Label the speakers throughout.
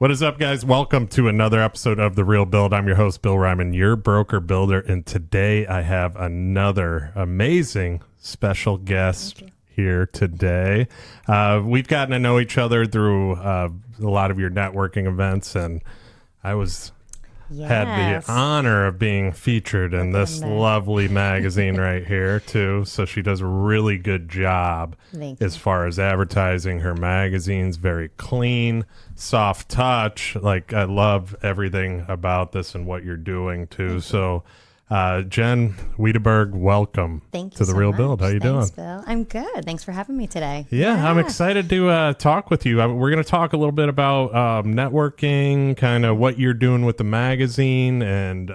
Speaker 1: What is up, guys? Welcome to another episode of The Real Build. I'm your host, Bill Ryman, your broker builder, and today I have another amazing special guest here today. We've gotten to know each other through a lot of your networking events, and I had the honor of being featured in this lovely magazine right here too. So she does a really good job as far as advertising her magazines. Very clean, soft touch. Like, I love everything about this and what you're doing too. So Jenn Wideberg, welcome to The Real Build. How you doing?
Speaker 2: Bill. I'm good. Thanks for having me today.
Speaker 1: Yeah. I'm excited to talk with you. We're going to talk a little bit about networking, kind of what you're doing with the magazine, and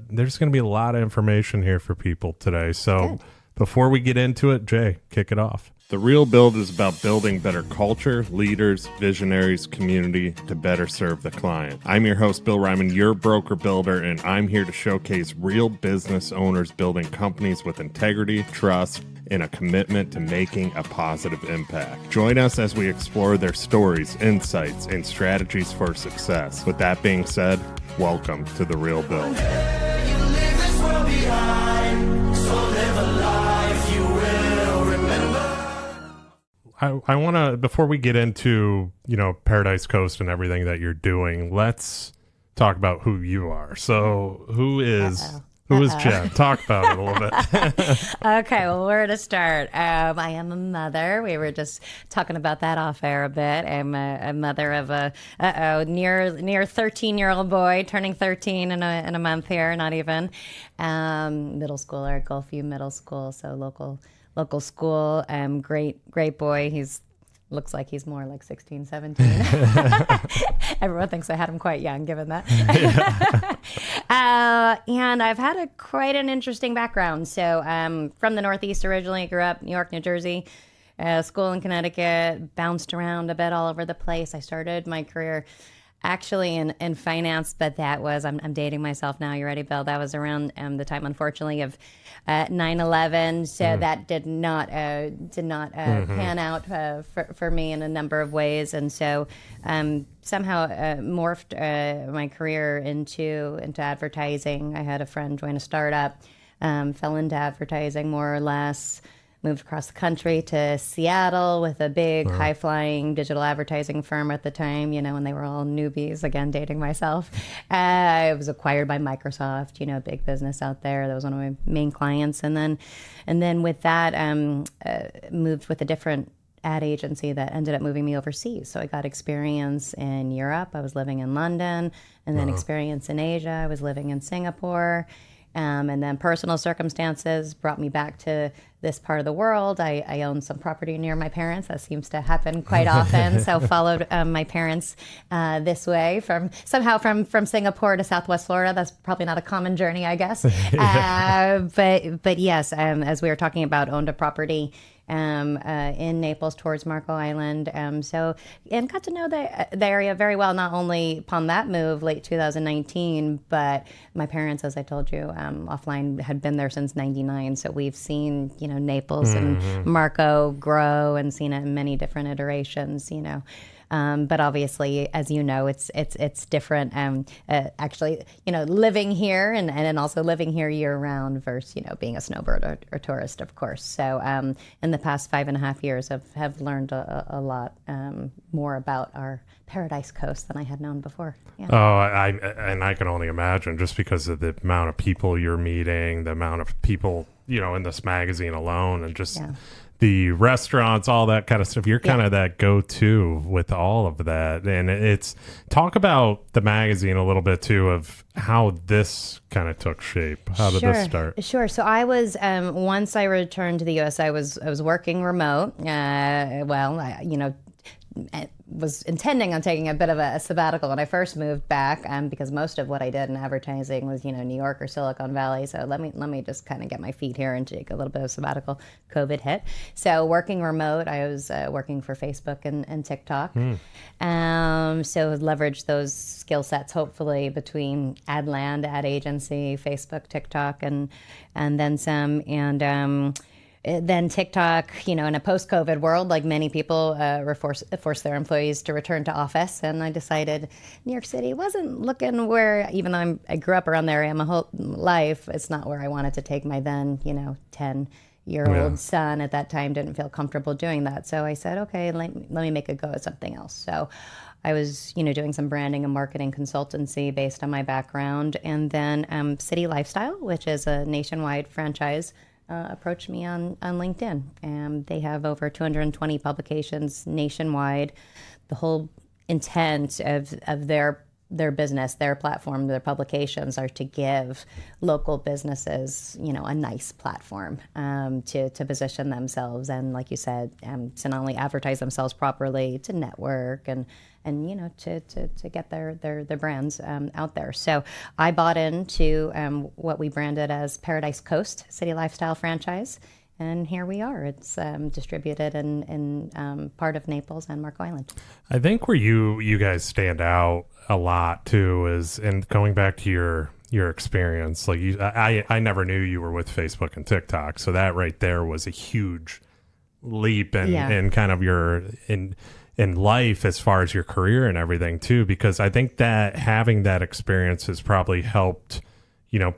Speaker 1: there's going to be a lot of information here for people today. So before we get into it, Jay, kick it off. The Real Build is about building better culture, leaders, visionaries, community to better serve the client. I'm your host, Bill Ryman, your broker builder, and I'm here to showcase real business owners building companies with integrity, trust, and a commitment to making a positive impact. Join us as we explore their stories, insights, and strategies for success. With that being said, welcome to The Real Build. I want to, before we get into, Paradise Coast and everything that you're doing, let's talk about who you are. So who is Jenn? Talk about it a little bit.
Speaker 2: Okay, well, where to start? I am a mother. We were just talking about that off air a bit. I'm a mother of a near 13-year-old boy, turning 13 in a month here, not even. Middle schooler at Gulfview Middle School, so local school. Great boy. He's looks like he's more like 16, 17. Everyone thinks I had him quite young, given that. And I've had quite an interesting background. So from the Northeast originally, grew up New York, New Jersey, school in Connecticut, bounced around a bit all over the place. I started my career actually in finance, but that was, I'm dating myself now. You ready, Bill? That was around the time, unfortunately, of 9/11. So that did not pan out for me in a number of ways. And so somehow morphed my career into advertising. I had a friend join a startup, fell into advertising more or less. Moved across the country to Seattle with a big high-flying digital advertising firm at the time, when they were all newbies, again, dating myself. I was acquired by Microsoft, big business out there. That was one of my main clients. And then with that, moved with a different ad agency that ended up moving me overseas. So I got experience in Europe. I was living in London, and then experience in Asia. I was living in Singapore. And then personal circumstances brought me back to this part of the world. I own some property near my parents. That seems to happen quite often. So followed my parents this way from Singapore to Southwest Florida. That's probably not a common journey, I guess. But yes, as we were talking about, owned a property in Naples towards Marco Island. And got to know the area very well, not only upon that move late 2019, but my parents, as I told you, offline, had been there since 99. So we've seen, Naples and Marco grow and seen it in many different iterations, But obviously, as you know, it's different. Actually, living here and also living here year round versus being a snowbird or tourist, of course. So in the past 5.5 years, have learned a lot more about our Paradise Coast than I had known before. Yeah.
Speaker 1: Oh, I can only imagine, just because of the amount of people you're meeting, the amount of people in this magazine alone, and just. Yeah. The restaurants, all that kind of stuff. You're kind of that go-to with all of that. And it's talk about the magazine a little bit too, of how this kind of took shape. How did this start?
Speaker 2: Sure. So I was, once I returned to the U.S., I was working remote. Was intending on taking a bit of a sabbatical when I first moved back, because most of what I did in advertising was, New York or Silicon Valley. So let me just kind of get my feet here and take a little bit of sabbatical. COVID hit. So working remote, I was working for Facebook and TikTok. So leverage those skill sets, hopefully, between Adland, ad agency, Facebook, TikTok, and then some. And then TikTok, in a post-COVID world, like many people, were forced their employees to return to office. And I decided New York City wasn't looking where, even though I grew up around the area my whole life, it's not where I wanted to take my then, 10-year-old son at that time. Didn't feel comfortable doing that. So I said, okay, let me make a go at something else. So I was, doing some branding and marketing consultancy based on my background. And then City Lifestyle, which is a nationwide franchise, approached me on LinkedIn. And they have over 220 publications nationwide. The whole intent of their business, their platform, their publications are to give local businesses, a nice platform to position themselves. And like you said, to not only advertise themselves properly, to network and to get their brands out there. So I bought into what we branded as Paradise Coast City Lifestyle franchise. And here we are. It's distributed in part of Naples and Marco Island.
Speaker 1: I think where you guys stand out a lot too is, and going back to your experience, like I never knew you were with Facebook and TikTok, so that right there was a huge leap in kind of your in life as far as your career and everything too, because I think that having that experience has probably helped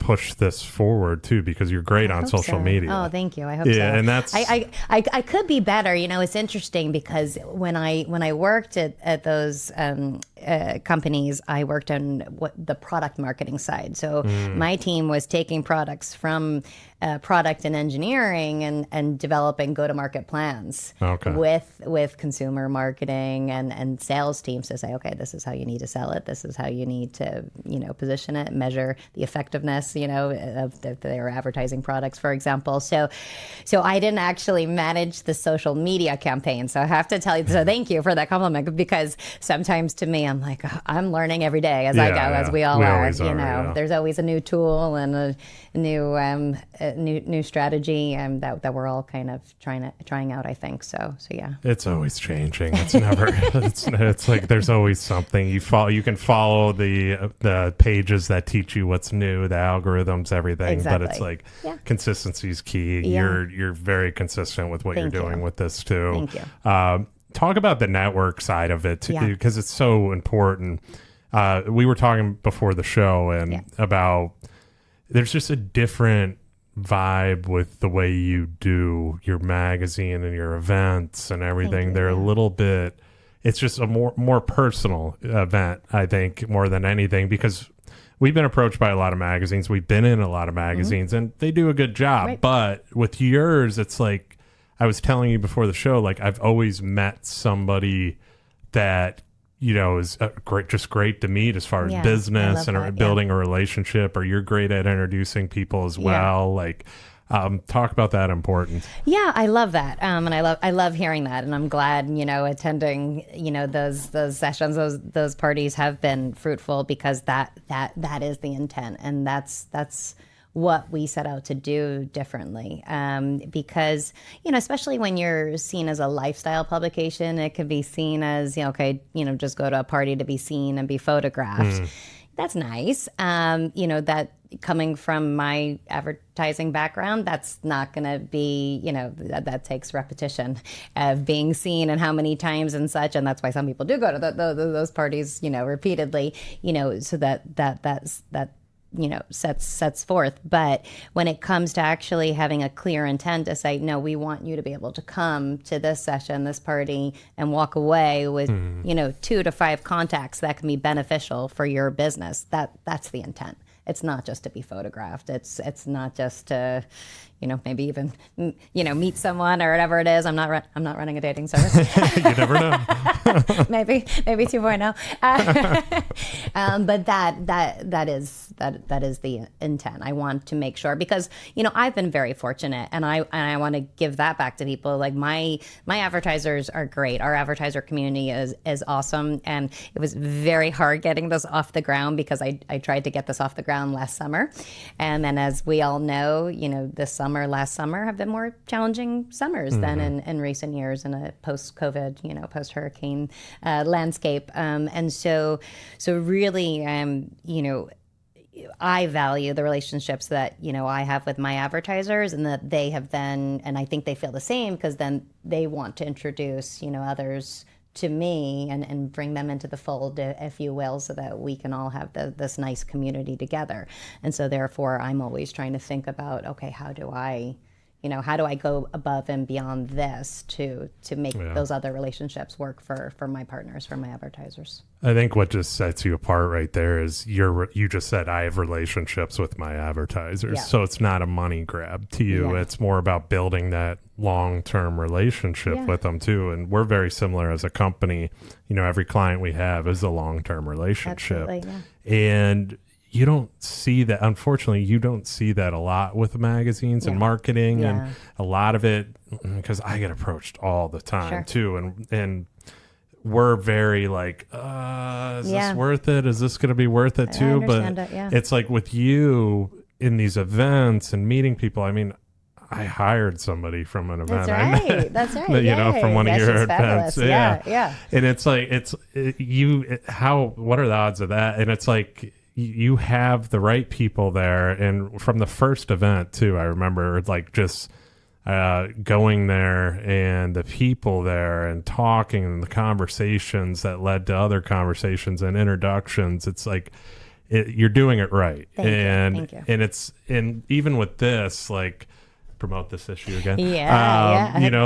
Speaker 1: push this forward too, because you're great on social media.
Speaker 2: Oh, thank you. I hope so.
Speaker 1: Yeah, and that's
Speaker 2: I could be better. It's interesting because when I worked at those companies, I worked on the product marketing side. So my team was taking products from product and engineering and developing go-to-market plans with consumer marketing and sales teams to say, okay, this is how you need to sell it. This is how you need to position it, measure the effectiveness of their advertising products, for example. So I didn't actually manage the social media campaign. So I have to tell you, so thank you for that compliment, because sometimes to me, I'm like, oh, I'm learning every day as I go, as we all are. There's always a new tool and a new strategy that we're all kind of trying out, I think. So yeah.
Speaker 1: It's always changing. It's never. it's like there's always something you follow. You can follow the pages that teach you what's new, the algorithms, everything.
Speaker 2: Exactly.
Speaker 1: But it's like consistency is key.
Speaker 2: Yeah.
Speaker 1: You're very consistent with what you're doing with this too.
Speaker 2: Thank you.
Speaker 1: Talk about the network side of it too, because it's so important. We were talking before the show and about there's just a different vibe with the way you do your magazine and your events and everything. They're a little bit, it's just a more personal event, I think, more than anything, because we've been approached by a lot of magazines. We've been in a lot of magazines and they do a good job. Right. But with yours, it's like I was telling you before the show, like I've always met somebody that is great to meet as far as business and building a relationship, or you're great at introducing people as well. Like, talk about that importance.
Speaker 2: Yeah, I love that. And I love hearing that. And I'm glad, attending, those sessions, those parties have been fruitful, because that is the intent. And that's what we set out to do differently, because especially when you're seen as a lifestyle publication, it can be seen as just go to a party to be seen and be photographed. That's nice. That coming from my advertising background, that's not going to be, that takes repetition of being seen and how many times and such. And that's why some people do go to those parties, repeatedly, so that's sets forth. But when it comes to actually having a clear intent to say, no, we want you to be able to come to this session, this party, and walk away with, 2 to 5 contacts that can be beneficial for your business. That's the intent. It's not just to be photographed. It's not just to, maybe even, meet someone or whatever it is. I'm not running a dating service.
Speaker 1: You never know.
Speaker 2: maybe 2.0. But that is the intent. I want to make sure, because I've been very fortunate, and I want to give that back to people. Like my advertisers are great. Our advertiser community is awesome, and it was very hard getting this off the ground, because I tried to get this off the ground last summer, and then as we all know, last summer have been more challenging summers than in recent years in a post-COVID, post-hurricane landscape. And so really, I value the relationships that, I have with my advertisers, and that they have then, and I think they feel the same, because then they want to introduce, others to me and bring them into the fold, if you will, so that we can all have this nice community together. And so therefore, I'm always trying to think about, okay, how do I go above and beyond this to make those other relationships work for my partners, for my advertisers.
Speaker 1: I think what just sets you apart right there is you just said, I have relationships with my advertisers.
Speaker 2: Yeah.
Speaker 1: So it's not a money grab to you.
Speaker 2: Yeah.
Speaker 1: It's more about building that long-term relationship with them too. And we're very similar as a company. Every client we have is a long-term relationship.
Speaker 2: Absolutely, yeah.
Speaker 1: And you don't see that, unfortunately, you don't see that a lot with magazines and marketing, and a lot of it, because I get approached all the time too. And we're very like, is this worth it? Is this going to be worth it too? But it's like with you in these events and meeting people, I mean, I hired somebody from an event.
Speaker 2: That's right.
Speaker 1: From one of your events.
Speaker 2: Yeah.
Speaker 1: And it's like, what are the odds of that? And it's like, you have the right people there. And from the first event too, I remember like just going there and the people there and talking and the conversations that led to other conversations and introductions. It's like, you're doing it right.
Speaker 2: Thank you.
Speaker 1: And even with this, like, promote this issue again.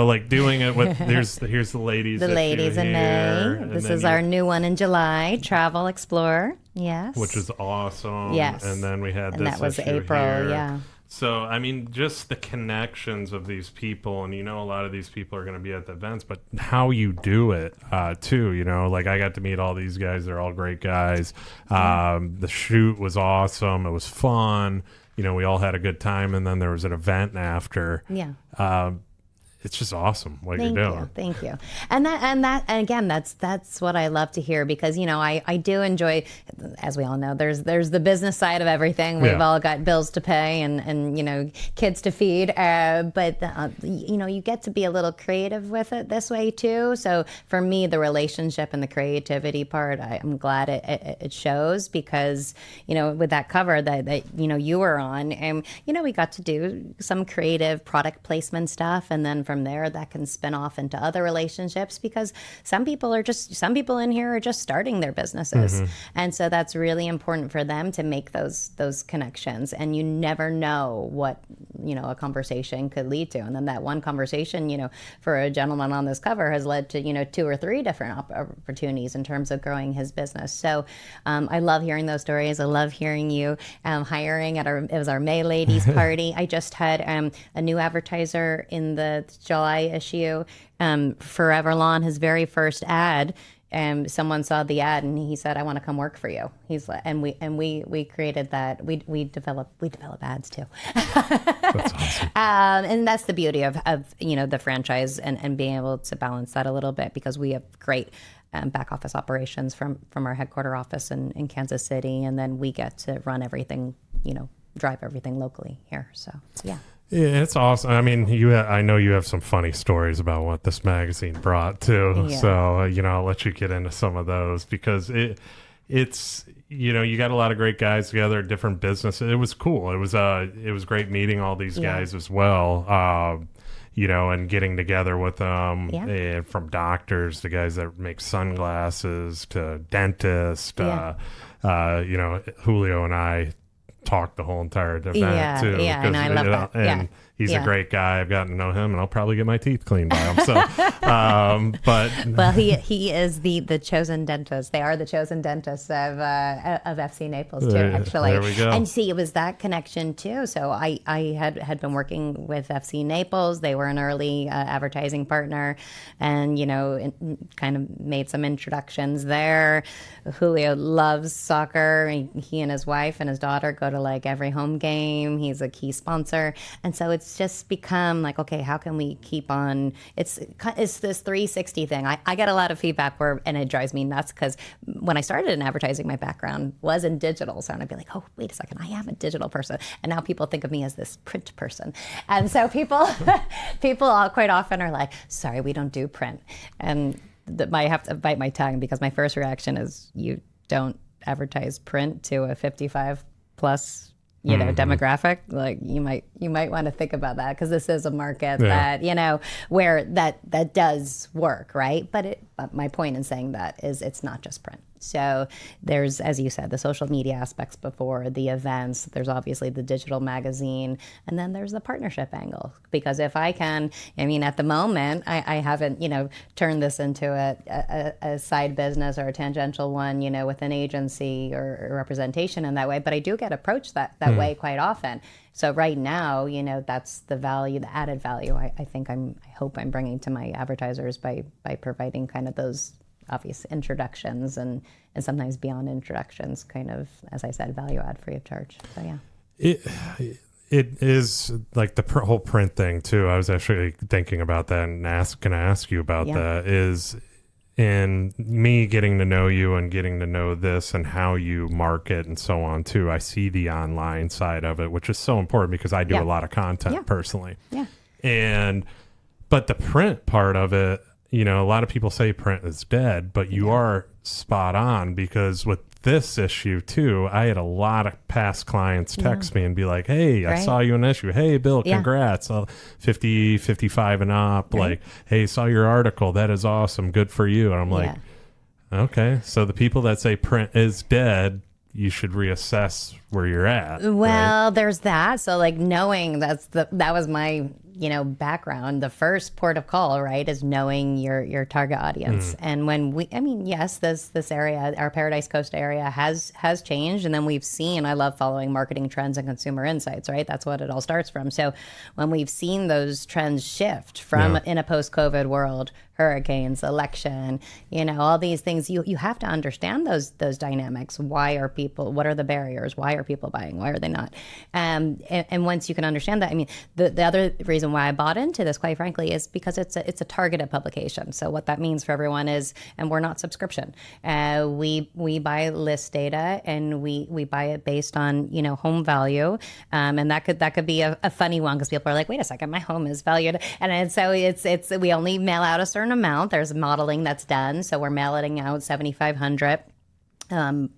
Speaker 1: Like doing it with, here's the ladies.
Speaker 2: The ladies in May. This is our new one in July, Travel Explorer. Yes.
Speaker 1: Which is awesome.
Speaker 2: Yes.
Speaker 1: And then we had
Speaker 2: and
Speaker 1: this
Speaker 2: that was
Speaker 1: issue
Speaker 2: April,
Speaker 1: here.
Speaker 2: yeah.
Speaker 1: So, I mean, just the connections of these people, and a lot of these people are going to be at the events, but how you do it, too, like I got to meet all these guys. They're all great guys. The shoot was awesome. It was fun. We all had a good time, and then there was an event after.
Speaker 2: Yeah.
Speaker 1: It's just awesome what you're doing.
Speaker 2: Thank you. And again, that's what I love to hear, because, I do enjoy, as we all know, there's the business side of everything. We've all got bills to pay and kids to feed. But you get to be a little creative with it this way too. So for me, the relationship and the creativity part, I'm glad it shows, because, with that cover that you were on, and, we got to do some creative product placement stuff. And then from there, that can spin off into other relationships, because some people in here are just starting their businesses. And so that's really important for them to make those connections. And you never know what, a conversation could lead to. And then that one conversation, for a gentleman on this cover has led to, 2 or 3 different opportunities in terms of growing his business. So I love hearing those stories. I love hearing you hiring it was our May ladies party. I just had a new advertiser in the July issue, Forever Lawn, his very first ad. Someone saw the ad and he said, "I want to come work for you." He's like, and we created that. We develop ads too.
Speaker 1: That's awesome.
Speaker 2: And that's the beauty of the franchise and being able to balance that a little bit, because we have great back office operations from our headquarter office in Kansas City, and then we get to run everything, drive everything locally here. So yeah.
Speaker 1: Yeah, it's awesome. I mean, I know you have some funny stories about what this magazine brought too.
Speaker 2: Yeah.
Speaker 1: So, I'll let you get into some of those, because it's you got a lot of great guys together, different businesses. It was cool. It was great meeting all these guys as well. And getting together with them, and from doctors to guys that make sunglasses to dentists. Julio and I talked the whole entire event too.
Speaker 2: Yeah, and I love that.
Speaker 1: And he's a great guy. I've gotten to know him, and I'll probably get my teeth cleaned by him. So, well,
Speaker 2: he is the chosen dentist. They are the chosen dentists of FC Naples too. Actually,
Speaker 1: there we go.
Speaker 2: And see, it was that connection too. So I had been working with FC Naples. They were an early advertising partner, and kind of made some introductions there. Julio loves soccer. He and his wife and his daughter go to like every home game. He's a key sponsor, and so it's just become like, okay, how can we keep on? It's this 360 thing. I get a lot of feedback and it drives me nuts, because when I started in advertising, my background was in digital, so I'd be like, oh, wait a second, I am a digital person, and now people think of me as this print person, and so people all quite often are like, sorry, we don't do print, and I have to bite my tongue, because my first reaction is, you don't advertise print to a 55 plus, you know, demographic, like you might want to think about that, because this is a market that, you know, where that does work, right? But my point in saying that is it's not just print. So there's, as you said, the social media aspects before, the events, there's obviously the digital magazine, and then there's the partnership angle. Because if I can, I mean, at the moment, I haven't, you know, turned this into a side business or a tangential one, you know, with an agency or representation in that way, but I do get approached that way quite often. So right now, you know, that's the value, the added value I hope I'm bringing to my advertisers by providing kind of those obvious introductions and sometimes beyond introductions, kind of, as I said, value add free of charge. So yeah.
Speaker 1: It is like the whole print thing too. I was actually thinking about that and going to ask you about that, is in me getting to know you and getting to know this and how you market and so on too. I see the online side of it, which is so important because I do a lot of content personally. Yeah. But the print part of it, you know, a lot of people say print is dead, but you are spot on, because with this issue too, I had a lot of past clients text me and be like, hey, I saw you in an issue. Hey, Bill, congrats. 50, 55 and up. Like, hey, saw your article. That is awesome. Good for you. And I'm like, okay. So the people that say print is dead, you should reassess where you're at.
Speaker 2: Well, there's that. So like knowing that was my, you know, background. The first port of call, right, is knowing your target audience. And when yes, this area, our Paradise Coast area has changed. And then we've seen, I love following marketing trends and consumer insights, right? That's what it all starts from. So when we've seen those trends shift from in a post-COVID world, hurricanes, election, you know, all these things, you have to understand those dynamics. Why are people, what are the barriers? Why are people buying? Why are they not? And once you can understand that, I mean, the other reason why I bought into this, quite frankly, is because it's a targeted publication. So what that means for everyone is, and we're not subscription. We buy list data, and we buy it based on, you know, home value. And that could be a funny one, because people are like, wait a second, my home is valued. And so it's we only mail out a certain amount. There's modeling that's done. So we're mailing out 7,500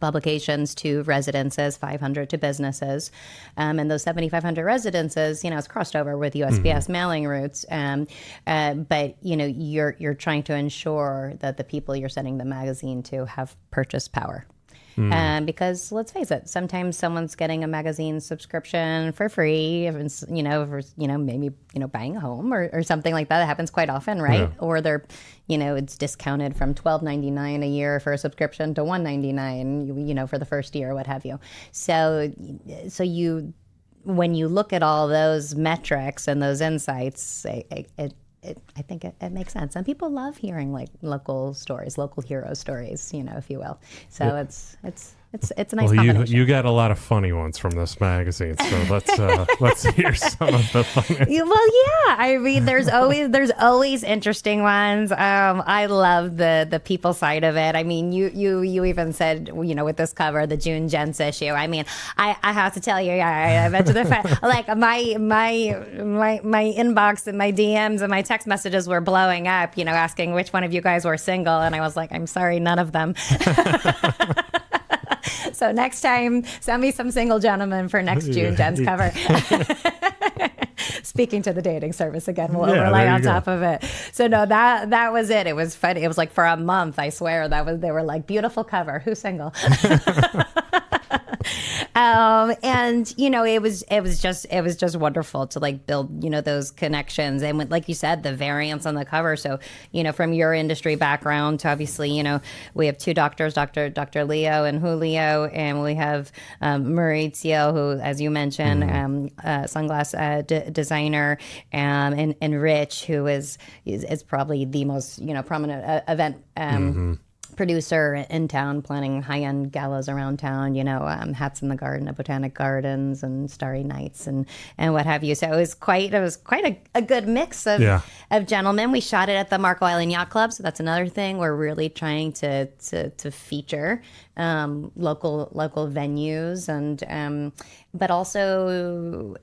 Speaker 2: publications to residences, 500 to businesses. And those 7,500 residences, you know, it's crossed over with USPS mailing routes. But, you know, you're trying to ensure that the people you're sending the magazine to have purchase power. Because let's face it, sometimes someone's getting a magazine subscription for free, maybe, you know, buying a home or something like that. It happens quite often, right? Yeah. Or they're, you know, it's discounted from $12.99 a year for a subscription to $199, you know, for the first year, what have you. So when you look at all those metrics and those insights, I think it makes sense. And people love hearing like local stories, local hero stories, you know, if you will. So it's a nice combination.
Speaker 1: You got a lot of funny ones from this magazine, so let's hear some of the funny.
Speaker 2: Well, yeah. I mean, there's always interesting ones. I love the people side of it. I mean, you even said, you know, with this cover, the June Gents issue. I mean, I have to tell you, I mentioned the fact, like my inbox and my DMs and my text messages were blowing up, you know, asking which one of you guys were single, and I was like, I'm sorry, none of them. So next time, send me some single gentlemen for next June Gents cover. Speaking to the dating service again, we'll rely on top of it. So no, that was it. It was funny. It was like for a month, I swear, they were like, beautiful cover. Who's single? And you know, it was just wonderful to like build, you know, those connections. And with, like you said, the variance on the cover. So, you know, from your industry background to obviously, you know, we have two doctors, Dr. Leo and Julio, and we have Maurizio, who, as you mentioned, sunglass designer, and Rich, who is probably the most, you know, prominent event producer in town, planning high-end galas around town, you know, Hats in the Garden at Botanic Gardens and Starry Nights and what have you. So it was quite a good mix of gentlemen. We shot it at the Marco Island Yacht Club, so that's another thing. We're really trying to feature local venues, and but also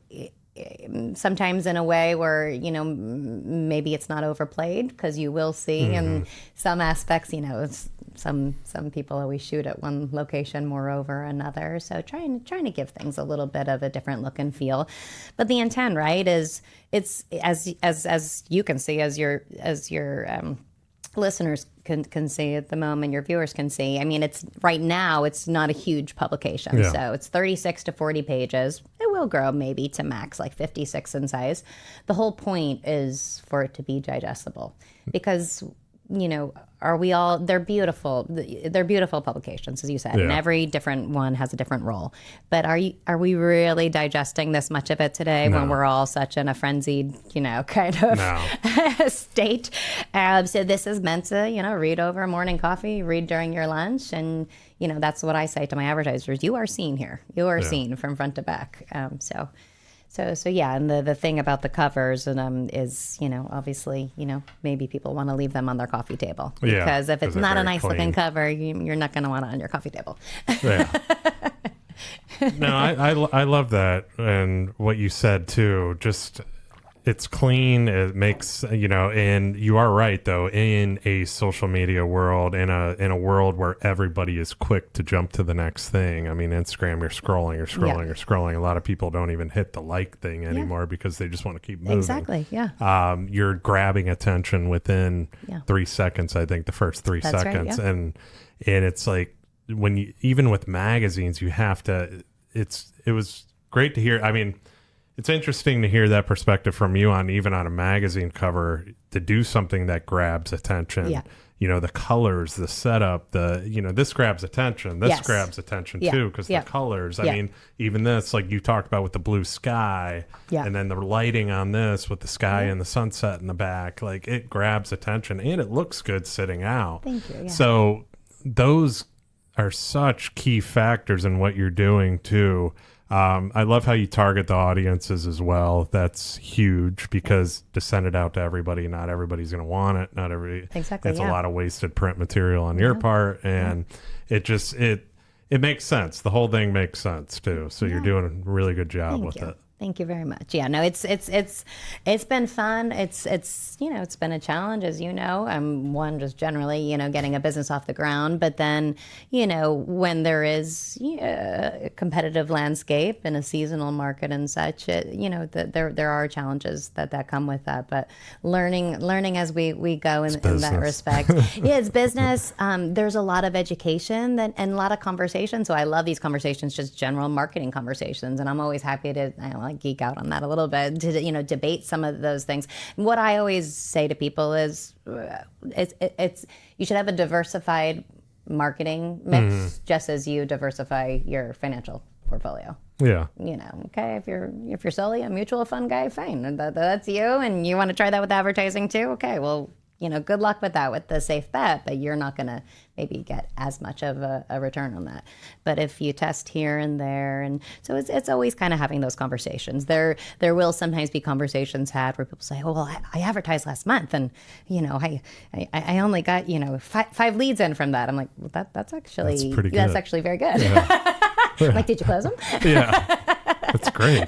Speaker 2: sometimes in a way where, you know, maybe it's not overplayed, because you will see in some aspects, you know, it's some people always shoot at one location more over another. So trying to give things a little bit of a different look and feel. But the intent, right, is it's as you can see, as your listeners can see at the moment, your viewers can see. I mean, it's right now, it's not a huge publication.
Speaker 1: Yeah.
Speaker 2: So it's 36 to 40 pages. It will grow maybe to max like 56 in size. The whole point is for it to be digestible because, you know, they're beautiful publications, as you said, and every different one has a different role. But are we really digesting this much of it today when we're all such in a frenzied, you know, kind of state? So this is meant to, you know, read over morning coffee, read during your lunch. And, you know, that's what I say to my advertisers. You are seen here. You are seen from front to back. So yeah, and the thing about the covers is, you know, obviously, you know, maybe people want to leave them on their coffee table because if it's not a nice looking cover, you're not going to want it on your coffee table.
Speaker 1: Yeah. No, I love that, and what you said too. Just it's clean. It makes, you know, and you are right though. In a social media world, in a world where everybody is quick to jump to the next thing. I mean, Instagram, you're scrolling. A lot of people don't even hit the like thing anymore because they just want to keep moving.
Speaker 2: Exactly. Yeah.
Speaker 1: You're grabbing attention within 3 seconds. I think the first 3 seconds,
Speaker 2: right,
Speaker 1: and it's like when you, even with magazines, you have to. It was great to hear. I mean, it's interesting to hear that perspective from you on even on a magazine cover to do something that grabs attention. Yeah. You know, the colors, the setup, this grabs attention. This grabs attention too because the colors. I mean, even this, like you talked about with the blue sky and then the lighting on this with the sky and the sunset in the back, like it grabs attention and it looks good sitting out.
Speaker 2: Thank you. Yeah.
Speaker 1: So those are such key factors in what you're doing too. I love how you target the audiences as well. That's huge because to send it out to everybody, not everybody's going to want it. Not everybody.
Speaker 2: Exactly.
Speaker 1: It's a lot of wasted print material on your part, and it just it makes sense. The whole thing makes sense too. So you're doing a really good job with it.
Speaker 2: Thank you very much. Yeah, no, it's been fun. It's you know, it's been a challenge, as you know. One, just generally, you know, getting a business off the ground. But then, you know, when there is a competitive landscape in a seasonal market and such, you know, there are challenges that come with that. But learning as we go in that respect. Yeah, it's business. There's a lot of education and a lot of conversation. So I love these conversations, just general marketing conversations, and I'm always happy to geek out on that a little bit to, you know, debate some of those things. What I always say to people is it's you should have a diversified marketing mix just as you diversify your financial portfolio.
Speaker 1: Yeah.
Speaker 2: You know, okay, if you're solely a mutual fund guy, fine. That's you, and you want to try that with advertising too. Okay, well, you know, good luck with that, with the safe bet, but you're not going to maybe get as much of a return on that. But if you test here and there, and so it's always kind of having those conversations. There will sometimes be conversations had where people say, "Oh, well, I advertised last month, and you know, I only got, you know, five leads in from that." I'm like, well, that's actually
Speaker 1: pretty good.
Speaker 2: That's actually very good.
Speaker 1: Yeah.
Speaker 2: Like, did you close them?
Speaker 1: Yeah. That's great.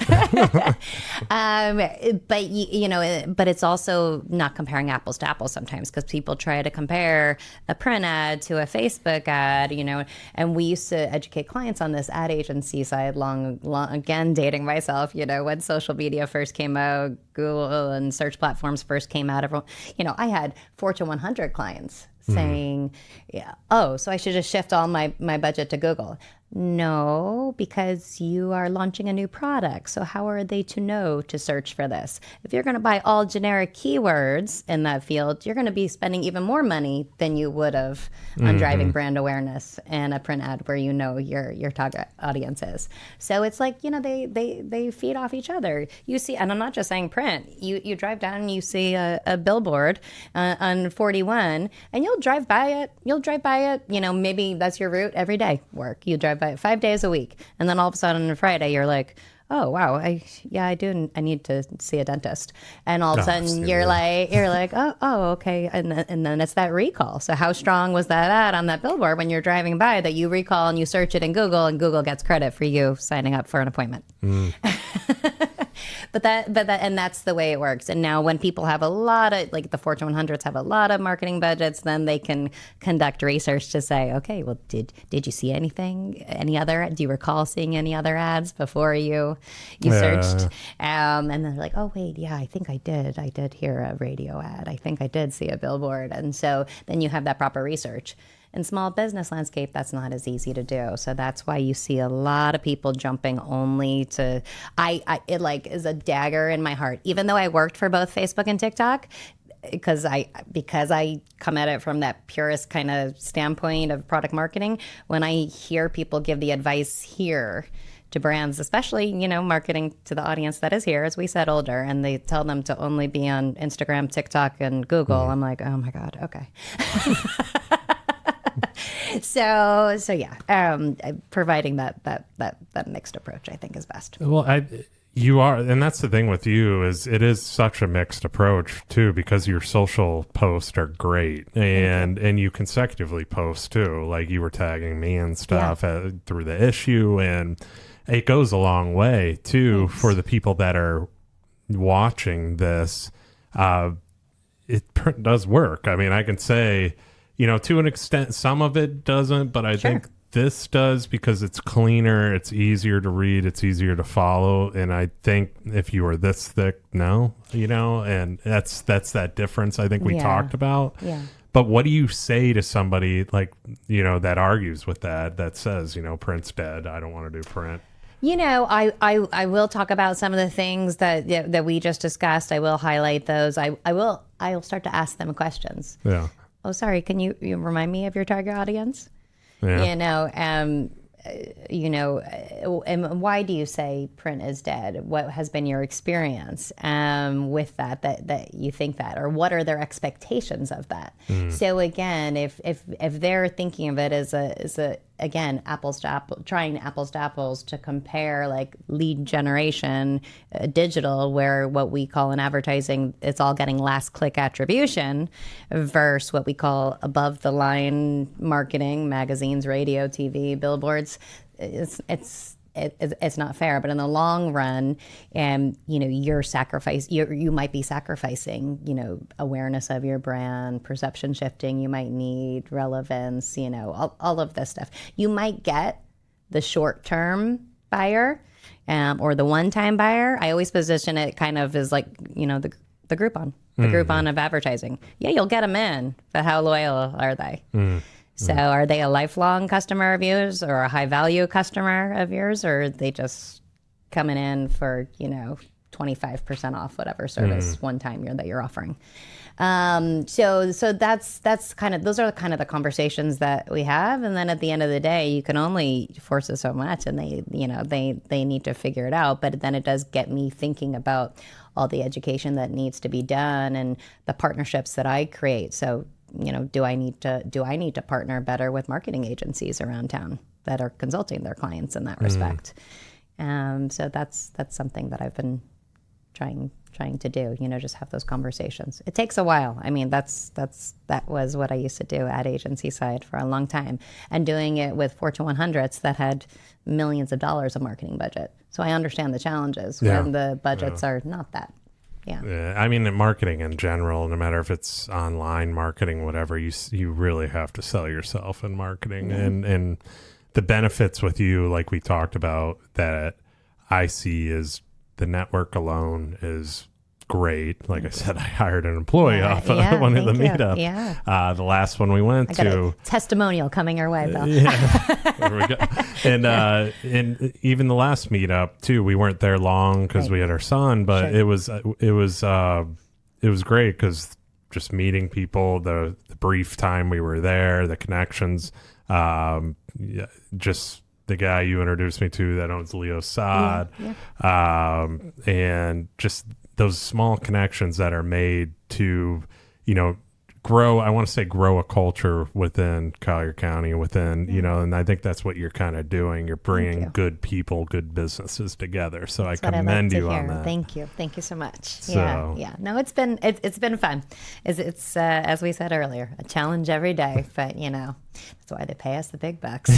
Speaker 2: But you know, but it's also not comparing apples to apples sometimes, because people try to compare a print ad to a Facebook ad, you know, and we used to educate clients on this ad agency side long again, dating myself, you know, when social media first came out, Google and search platforms first came out, everyone, you know, I had Fortune 100 clients saying, yeah, oh, so I should just shift all my budget to Google. No, because you are launching a new product. So how are they to know to search for this? If you're going to buy all generic keywords in that field, you're going to be spending even more money than you would have on driving brand awareness and a print ad where you know your target audience is. So it's like, you know, they feed off each other. You see, and I'm not just saying print. You drive down and you see a billboard on 41, and you'll drive by it. You know, maybe that's your route every day. Work. You drive by it 5 days a week, and then all of a sudden on Friday you're like, oh wow, I need to see a dentist, and all of a sudden you're like oh okay, and then it's that recall. So how strong was that ad on that billboard when you're driving by that you recall and you search it in Google, and Google gets credit for you signing up for an appointment. and that's the way it works. And now when people have a lot of, like the Fortune 100s have a lot of marketing budgets, then they can conduct research to say, okay, well, did you see anything, do you recall seeing any other ads before you searched? And then they're like, oh wait, yeah, I think I did hear a radio ad. I think I did see a billboard. And so then you have that proper research. In small business landscape, that's not as easy to do. So that's why you see a lot of people jumping only to, it like is a dagger in my heart. Even though I worked for both Facebook and TikTok, because I come at it from that purist kind of standpoint of product marketing, when I hear people give the advice here to brands, especially, marketing to the audience that is here, as we said, older, and they tell them to only be on Instagram, TikTok, and Google, I'm like, oh my God, okay. So yeah, providing that mixed approach, I think, is best.
Speaker 1: Well, you are, and that's the thing with you, is it is such a mixed approach too, because your social posts are great, and you consecutively post too, like you were tagging me and stuff through the issue, and it goes a long way too. Thanks. For the people that are watching this. It does work. I mean, I can say, to an extent, some of it doesn't, but I think this does, because it's cleaner, it's easier to read, it's easier to follow. And I think if you were this thick, and that's that difference I think we talked about. Yeah. But what do you say to somebody like, that argues with that says, print's dead, I don't want to do print?
Speaker 2: I will talk about some of the things that we just discussed. I will highlight those. I'll start to ask them questions. Yeah. Oh, sorry. Can you remind me of your target audience? Yeah. And why do you say print is dead? What has been your experience with that you think that, or what are their expectations of that? So again, if they're thinking of it as a again, apples to apples to compare, like lead generation, digital, where what we call in advertising, it's all getting last click attribution, versus what we call above the line marketing, magazines, radio, TV, billboards. It's not fair, but in the long run, you might be sacrificing, awareness of your brand, perception shifting. You might need relevance, all of this stuff. You might get the short-term buyer, or the one-time buyer. I always position it kind of as like, the Groupon, Groupon of advertising. Yeah, you'll get them in, but how loyal are they? So are they a lifelong customer of yours, or a high value customer of yours, or are they just coming in for, 25% off whatever service one time that you're offering? So that's kind of, those are kind of the conversations that we have. And then at the end of the day, you can only force it so much, and they need to figure it out. But then it does get me thinking about all the education that needs to be done and the partnerships that I create. So, do I need to partner better with marketing agencies around town that are consulting their clients in that respect? So that's something that I've been trying to do, just have those conversations. It takes a while. I mean, that was what I used to do at agency side for a long time, and doing it with Fortune 100s that had millions of dollars of marketing budget. So I understand the challenges when the budgets are not that. Yeah.
Speaker 1: I mean, in marketing in general, no matter if it's online marketing, whatever, you really have to sell yourself in marketing. And the benefits with you, like we talked about, that I see is the network alone is great. Like I said, I hired an employee off one of the meetup. Yeah. The last one we went to.
Speaker 2: A testimonial coming our way, Bill.
Speaker 1: There we go. And even the last meetup too, we weren't there long because we had our son, but it was great because just meeting people, the brief time we were there, the connections, just the guy you introduced me to that owns Leo Sod, and just those small connections that are made to, grow a culture within Collier County, and I think that's what you're kind of doing. You're bringing good people, good businesses together. So I commend you on that.
Speaker 2: Thank you so much. Yeah. No, it's been fun. It's as we said earlier, a challenge every day, but that's why they pay us the big bucks.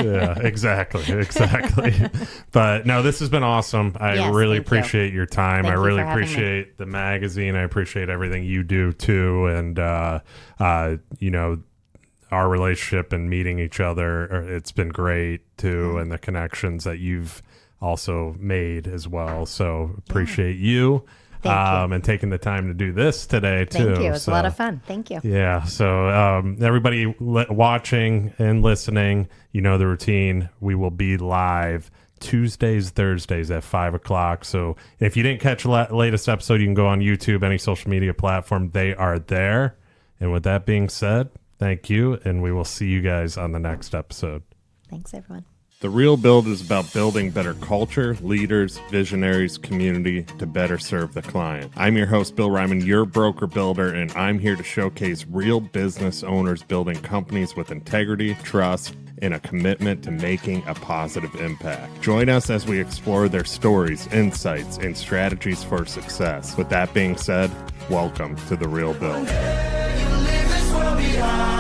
Speaker 1: Yeah, exactly. But no, this has been awesome. I
Speaker 2: Yes,
Speaker 1: really
Speaker 2: thank you.
Speaker 1: appreciate your time.
Speaker 2: Thank
Speaker 1: I
Speaker 2: you
Speaker 1: really
Speaker 2: for having me.
Speaker 1: appreciate the magazine. I appreciate everything you do too. And, our relationship and meeting each other, it's been great too. And the connections that you've also made as well. So appreciate you.
Speaker 2: Thank you.
Speaker 1: And taking the time to do this today too.
Speaker 2: Thank you. It was a lot of fun. Thank you.
Speaker 1: Yeah. So everybody watching and listening, you know the routine. We will be live Tuesdays, Thursdays at 5:00. So if you didn't catch the latest episode, you can go on YouTube, any social media platform. They are there. And with that being said, thank you. And we will see you guys on the next episode.
Speaker 2: Thanks, everyone.
Speaker 1: The Real Build is about building better culture, leaders, visionaries, community to better serve the client. I'm your host, Bill Ryman, your broker builder, and I'm here to showcase real business owners building companies with integrity, trust, and a commitment to making a positive impact. Join us as we explore their stories, insights, and strategies for success. With that being said, welcome to The Real Build.
Speaker 3: You leave this world behind.